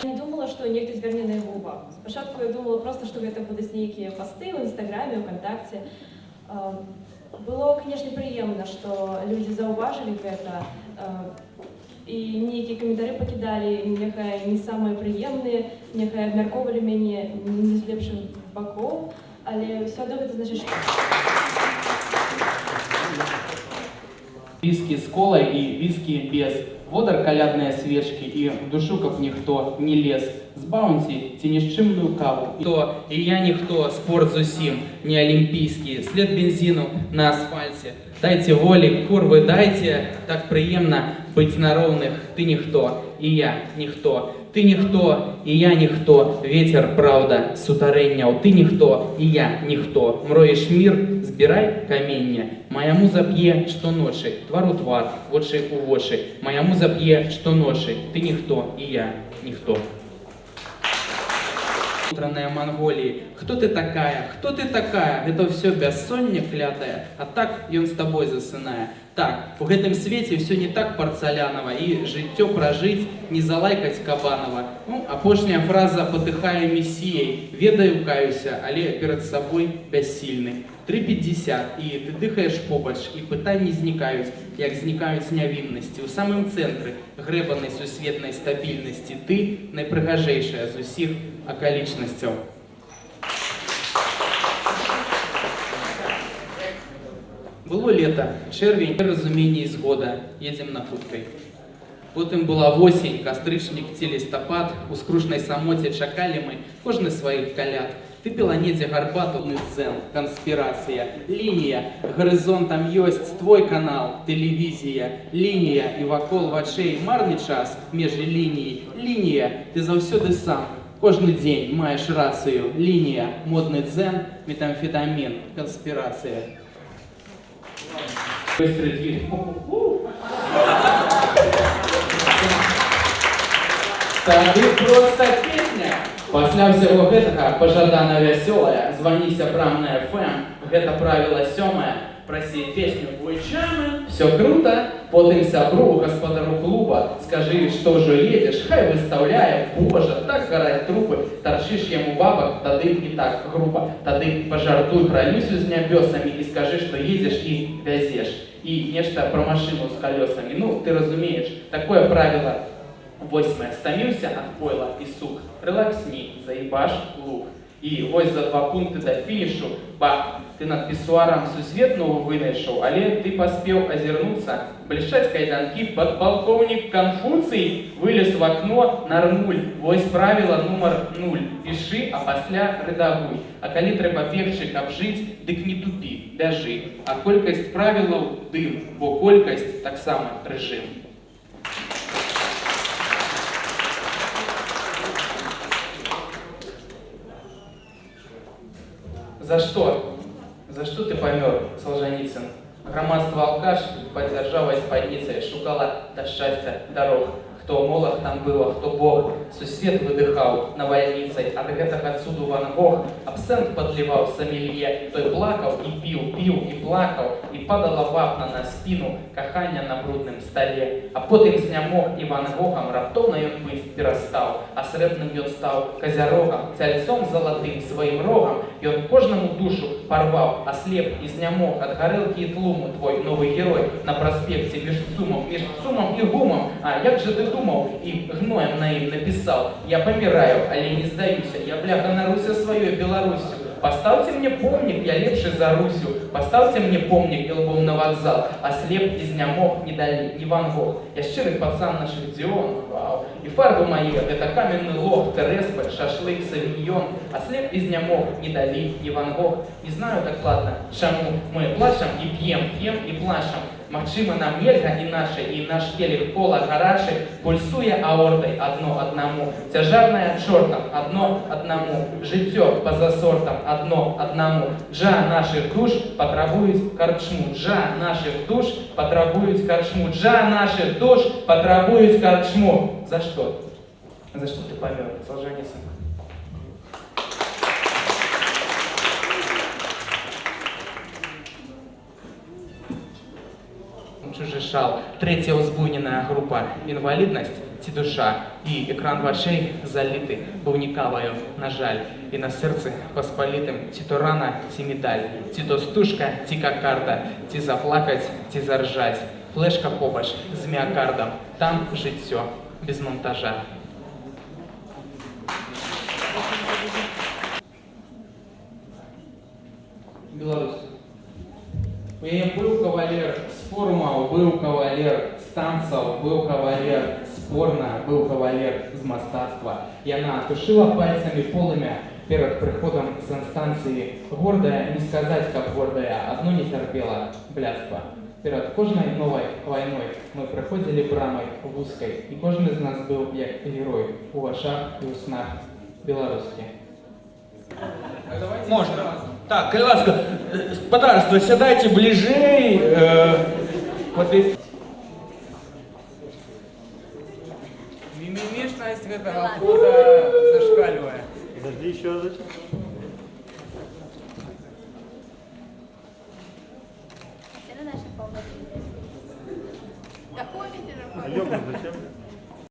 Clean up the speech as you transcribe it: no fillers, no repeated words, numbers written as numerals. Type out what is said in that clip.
Не думала, што нехта звярне на яго ўвагу. Спачатку я думала проста, што гэта будуць нейкія пасты ў інстаграме, УКонтакце. Было, канешне, прыемна, што людзі заўважылі гэта і нейкія каментары пакідалі, няхай не самыя прыемныя, няхай абмяркоўвалі мяне не з лепшых бакоў, але ўсё адно гэта значыць, што... Виски с колой и виски без. Водар калядные свечки и в душу как никто не лез. С баунти тянешь чимную каву. И я никто, спорт зусим, не олимпийский. След бензину на асфальте. Дайте воли, курвы, дайте. Так приемно быть на ровных. Ты никто, и я никто. Ты ніхто, і я ніхто, ветер, правда, сутарэнняў. Ты ніхто, і я ніхто. Мроеш мір, збірай каменне. Мая муза п'е штоночы, твар у твар, вочы у вочы. Мая муза п'е штоночы, ты ніхто, і я ніхто. Утраная Монголии. Кто ты такая? Кто ты такая? Это все бяссонне клятая, а так ён с тобой засынае. Так, у гэтым свеце все не так парцалянова, и жыццё прожить не залайкать Кабанова. Ну, апошняя фраза «Подыхаю мессией». Ведаю, каюся, але перед собой бяссильны. 3:50, и ты дыхаешь побач, и пытанні знікаюць, як знікаюць нявіннасці. У самым цэнтры грэбанай сусветнай стабільнасці ты найпрыгажэйшая з усіх акалічнасцяў. Было лето, чэрвень, разуменне і згода, едзем на хуткай. Потым была восень, кастрычнік ці лістапад, у скрушнай самоце чакалі мы кожны сваіх каляд. Ты піла недзе гарбату, дзен, канспірацыя, лінія, гарызонтам ёсць твой канал, тэлевізія, лінія і вакол вачэй марны час, межы лініі, лінія, ты заўсёды сам, кожны дзень маеш рацыю, лінія, модны дзен, метамфетамін, канспірацыя. Тады проста песня. Пасля ўсяго гэтага пажадана вясёлая, звані сябрамная ФМ, гэта правіла 7. Праси песню «Буйчамы». Все круто, потым сябру, гаспадару клуба, скажи, что же едешь, хай выставляем, боже, так гараць трупы, торчишь яму бабак, тады не так грубо, тады пожартуй про Люсю с нябёсами и скажи, что едешь и вязешь. И нечто про машину с колесами. Ну, ты разумеешь, такое правило 8. Стаміўся ад пойла і сук, релаксні, заебаш лук. І вось за 2 пункты до фінішу, бах, ты над пісуарам сусветную вынайшаў, але ты паспеў азірнуцца, блішчаць кайданкі, подполковник Конфуций вылез в окно на рнуль. Вось правило номер 0. Пиши, а пасля рэдагуй. А калі трэба бегчы, каб жыць, дык не тупі, бяжы. А колькасць правілаў дым, бо колькасць таксама рэжым. За что? За что ты помер, Солженіцын? Громадство алкаш поддержалось спадницей, шукала до счастья дорог. Кто молод там был, а кто бог, сусвет выдыхал на вольницей, от гэтага отсюда Ван Гог, абсент подливал сомелье, той плакал и пил, пил и плакал, и падала вапна на спину, кахання на брудным столе. А потым знямог і Ван Гогам раптоўна ён быць перастаў, а срэбным ён стаў казярогам, цяльцом залатым сваім рогам, ён кожнаму душу порвал, аслеп і знямог ад гарэлкі і тлуму твой новый герой на праспекце між цумом і гумом. А як же ты думал и гноем на им написал? Я помираю, але не сдаюся, я бляха на Руся свою Белоруссию. Поставьте мне помник, я лепше за Русю. Поставьте мне помник и лбом на вокзал. А слеп из нямог не дали, не Ван Гог. Я щирый пацан наших Дионов, вау. И фарбы мои, это каменный лох, Тереспа, шашлык, савиньон. А слеп из нямог не дали, не Ван Гог. Не знаю так ладно, чему мы плачем и пьем и плачем. Магчыма нам нельга іначай, і наш келіх кола гарачы пульсуе аортай адно аднаму, цяжарная чортам адно аднаму, жыццё па-за сортам адно аднаму. Джа нашых душ патрабуюць карчму, джа нашых душ патрабуюць карчму, джа нашых душ патрабуюць карчму. За што? За што ты памёр, Солженіцын? Чужий шал. 3. узбуйненая група. Інвалідність ці душа, і екран вашей залитий був нікавою, на жаль, і на серці посполитим ці то рана, ці медаль, ці то стужка, ці кокарда, ці заплакать, ці заржать, флешка побач з міокардом, там життя, без монтажа. Беларусь. У яе быў кавалер з форумаў, быў кавалер з танцаў, быў кавалер з порна, быў кавалер з мастацтва. Яна тушыла пальцамі полымя перад прыходам з інстанцыі. Гордая, не сказаць, каб гордая, адно не цярпела бляства. Перад кожнай новай вайной мы прыходзілі брамай вузкай, і кожны з нас быў як герой у вашах і ў снах беларускі. Можно. Так, ласка, подарство, сядайте ближей. Мимимишность гэтага фото зашкаливает. Подожди, еще разочек. Все на нашей полноте. Какой ветер? А ёбнуть зачем?